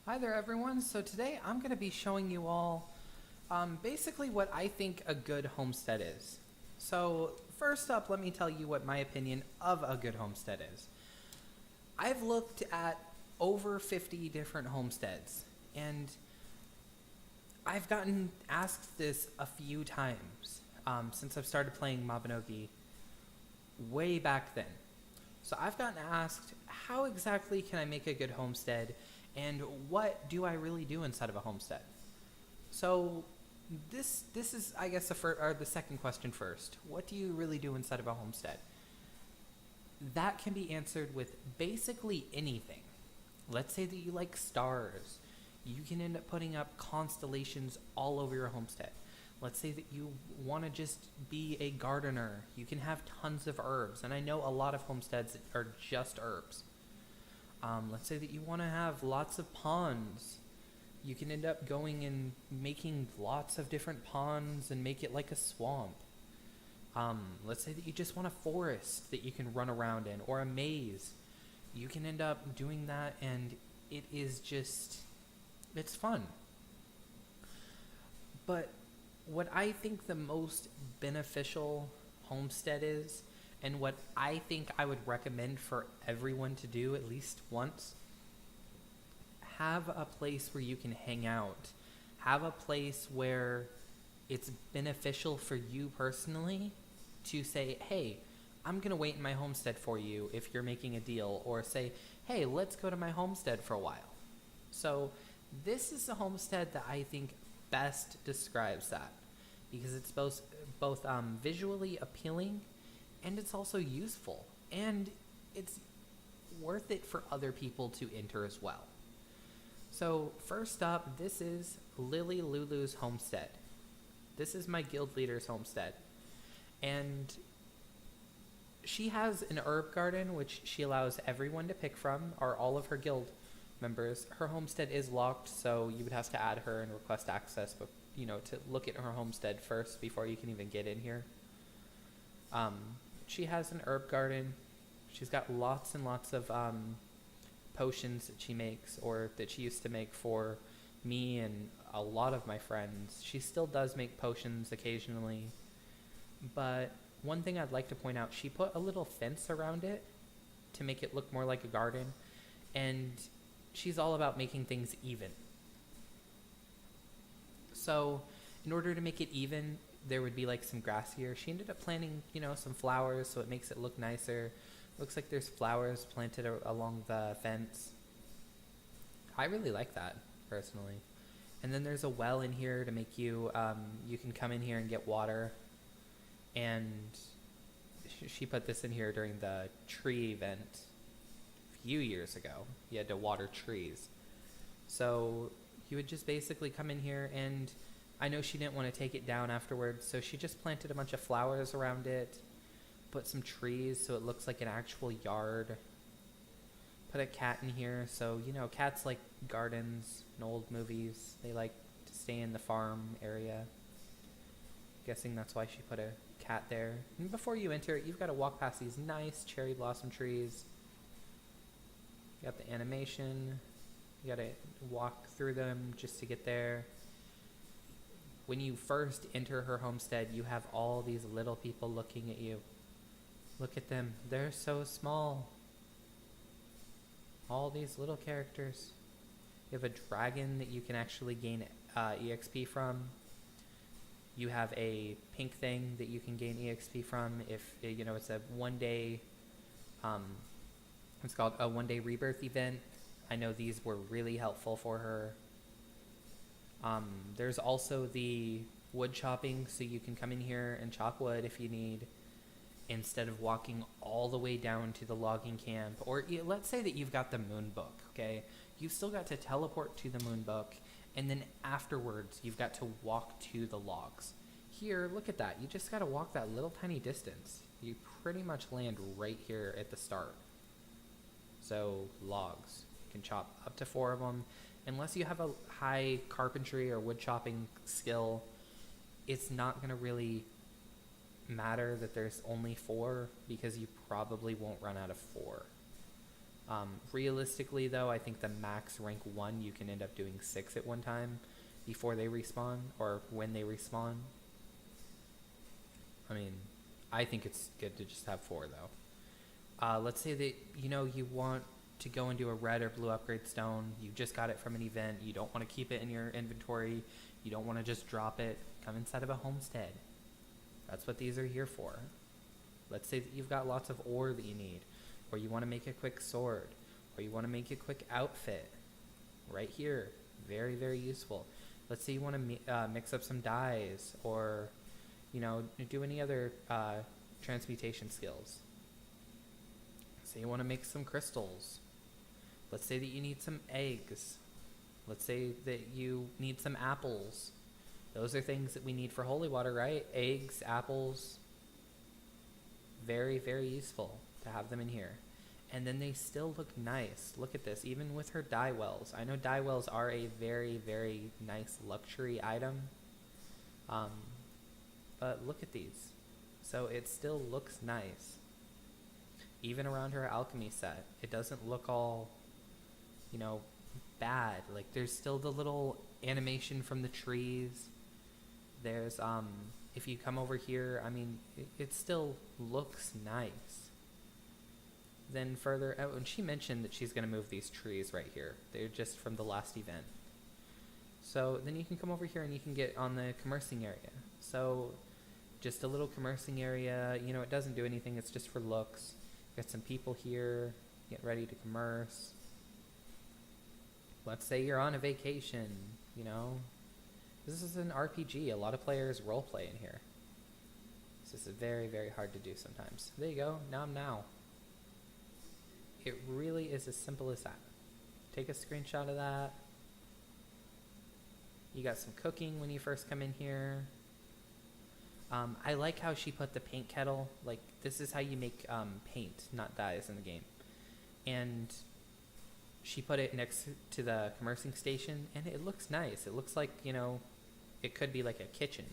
Hi there, everyone. So today I'm going to be showing you all basically what I think a good homestead is. So first up, let me tell you what my opinion of a good homestead is. I've looked at over 50 different homesteads, and I've gotten asked this a few times since I've started playing mabinogi way back then. So I've gotten asked, how exactly can I make a good homestead, and what do I really do inside of a homestead? So this is, I guess, the second question first. What do you really do inside of a homestead? That can be answered with basically anything. Let's say that you like stars. You can end up putting up constellations all over your homestead. Let's say that you want to just be a gardener. You can have tons of herbs, and I know a lot of homesteads are just herbs. Let's say that you want to have lots of ponds. You can end up going and making lots of different ponds and make it like a swamp. Let's say that you just want a forest that you can run around in, or a maze. You can end up doing that, and it's fun. But what I think the most beneficial homestead is, and what I think I would recommend for everyone to do at least once, have a place where you can hang out. Have a place where it's beneficial for you personally to say, hey, I'm going to wait in my homestead for you if you're making a deal, or say, hey, let's go to my homestead for a while. So this is the homestead that I think best describes that, because it's both visually appealing, and it's also useful, and it's worth it for other people to enter as well. So first up, this is Lulu's homestead. This is my guild leader's homestead, and she has an herb garden which she allows everyone to pick from, or all of her guild members. Her homestead is locked, so you would have to add her and request access, but to look at her homestead first before you can even get in here. She has an herb garden. She's got lots and lots of potions that she makes, or that she used to make for me and a lot of my friends. She still does make potions occasionally, but one thing I'd like to point out, she put a little fence around it to make it look more like a garden, and she's all about making things even. So in order to make it even, there would be like some grass here. She ended up planting, some flowers, so it makes it look nicer. Looks like there's flowers planted along the fence. I really like that, personally. And then there's a well in here to make you can come in here and get water. And she put this in here during the tree event a few years ago. You had to water trees. So you would just basically come in here, and I know she didn't want to take it down afterwards, so she just planted a bunch of flowers around it, put some trees so it looks like an actual yard, put a cat in here, so cats like gardens in old movies. They like to stay in the farm area. Guessing that's why she put a cat there. And before you enter it, you've got to walk past these nice cherry blossom trees. You got the animation. You got to walk through them just to get there. When you first enter her homestead, you have all these little people looking at you. Look at them. They're so small. All these little characters. You have a dragon that you can actually gain EXP from. You have a pink thing that you can gain EXP from if, it's a one-day, it's called a one-day rebirth event. I know these were really helpful for her. There's also the wood chopping, so you can come in here and chop wood if you need, instead of walking all the way down to the logging camp. Or let's say that you've got the moon book, okay? You've still got to teleport to the moon book, and then afterwards you've got to walk to the logs. Here, look at that. You just got to walk that little tiny distance. You pretty much land right here at the start. So logs, you can chop up to 4 of them. Unless you have a high carpentry or wood chopping skill, it's not going to really matter that there's only 4, because you probably won't run out of 4. Realistically, though, I think the max rank 1, you can end up doing 6 at one time before they respawn, or when they respawn. I mean, I think it's good to just have 4, though. Let's say that, you want to go and do a red or blue upgrade stone. You just got it from an event. You don't want to keep it in your inventory. You don't want to just drop it. Come inside of a homestead. That's what these are here for. Let's say that you've got lots of ore that you need, or you want to make a quick sword, or you want to make a quick outfit. Right here. Very, very useful. Let's say you want to mix up some dyes, or, do any other transmutation skills. Say you want to make some crystals. Let's say that you need some eggs. Let's say that you need some apples. Those are things that we need for holy water, right? Eggs, apples. Very, very useful to have them in here. And then they still look nice. Look at this, even with her dye wells. I know dye wells are a very, very nice luxury item. But look at these. So it still looks nice. Even around her alchemy set, it doesn't look all, bad. Like, there's still the little animation from the trees. There's, if you come over here, I mean, it still looks nice. Then further, and she mentioned that she's going to move these trees right here. They're just from the last event. So then you can come over here and you can get on the commercing area. So just a little commercing area, it doesn't do anything. It's just for looks. Got some people here, get ready to commerce. Let's say you're on a vacation, This is an RPG. A lot of players roleplay in here. This is very, very hard to do sometimes. There you go. Now. It really is as simple as that. Take a screenshot of that. You got some cooking when you first come in here. I like how she put the paint kettle. Like, this is how you make paint, not dyes in the game. And she put it next to the commercing station, and it looks nice. It looks like, it could be like a kitchen.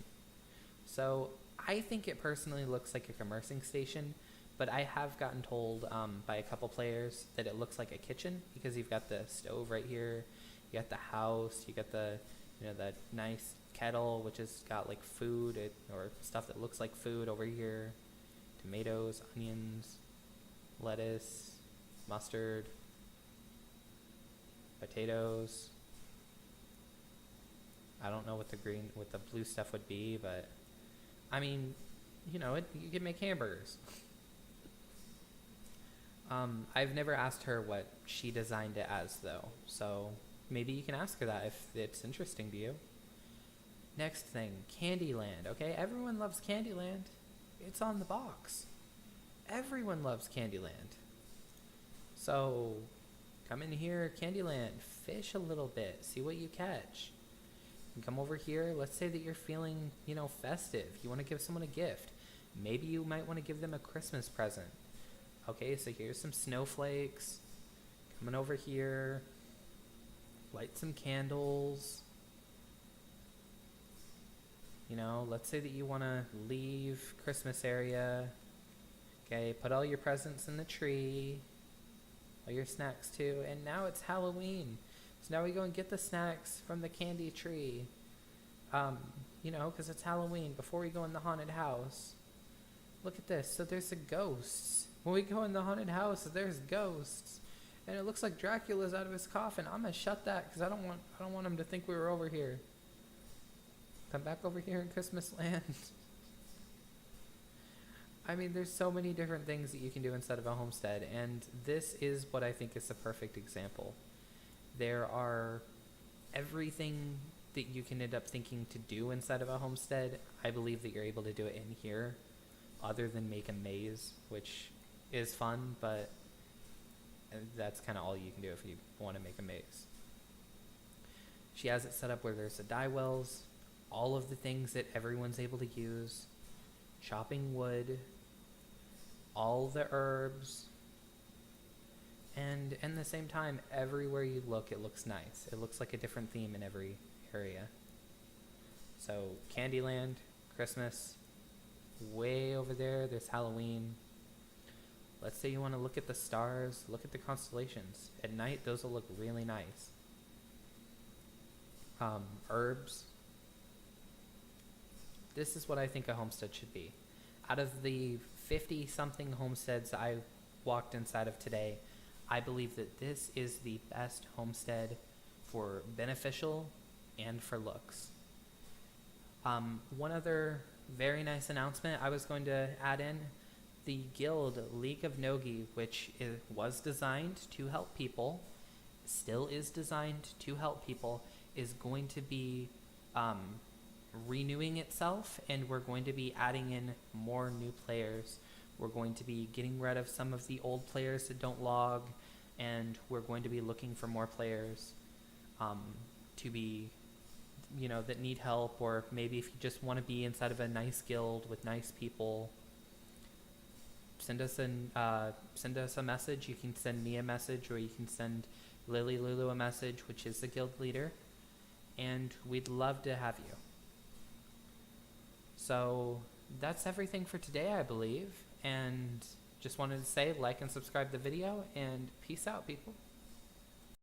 So I think it personally looks like a commercing station, but I have gotten told by a couple players that it looks like a kitchen because you've got the stove right here, you got the house, you got the, the nice kettle, which has got like food or stuff that looks like food over here, tomatoes, onions, lettuce, mustard, potatoes. I don't know what the blue stuff would be, but I mean, you can make hamburgers. I've never asked her what she designed it as, though, so maybe you can ask her that if it's interesting to you. Next thing, Candyland, okay? Everyone loves Candyland. It's on the box. Everyone loves Candyland. So, come in here, Candyland, fish a little bit, see what you catch. And come over here, let's say that you're feeling, festive. You want to give someone a gift. Maybe you might want to give them a Christmas present. Okay, so here's some snowflakes. Coming over here, light some candles. Let's say that you want to leave Christmas area. Okay, put all your presents in the tree. All your snacks too. And now it's Halloween. So now we go and get the snacks from the candy tree. Because it's Halloween before we go in the haunted house. Look at this. So there's the ghosts. When we go in the haunted house, there's ghosts. And it looks like Dracula's out of his coffin. I'm going to shut that because I don't want him to think we were over here. Come back over here in Christmas land. I mean, there's so many different things that you can do instead of a homestead, and this is what I think is the perfect example. There are everything that you can end up thinking to do inside of a homestead. I believe that you're able to do it in here, other than make a maze, which is fun, but that's kind of all you can do if you want to make a maze. She has it set up where there's the dye wells, all of the things that everyone's able to use, chopping wood, all the herbs, and at the same time, everywhere you look, it looks nice. It looks like a different theme in every area. So Candyland, Christmas, way over there, there's Halloween. Let's say you want to look at the stars, look at the constellations. At night, those will look really nice. Herbs. This is what I think a homestead should be. Out of the 50-something homesteads I walked inside of today, I believe that this is the best homestead for beneficial and for looks. One other very nice announcement I was going to add in. The guild League of Nogi, which was designed to help people, still is designed to help people, is going to be renewing itself, and we're going to be adding in more new players. We're going to be getting rid of some of the old players that don't log, and we're going to be looking for more players to be, that need help, or maybe if you just want to be inside of a nice guild with nice people, send us a message. You can send me a message, or you can send Lulu a message, which is the guild leader, and we'd love to have you. So that's everything for today, I believe, and just wanted to say like and subscribe the video, and peace out, people.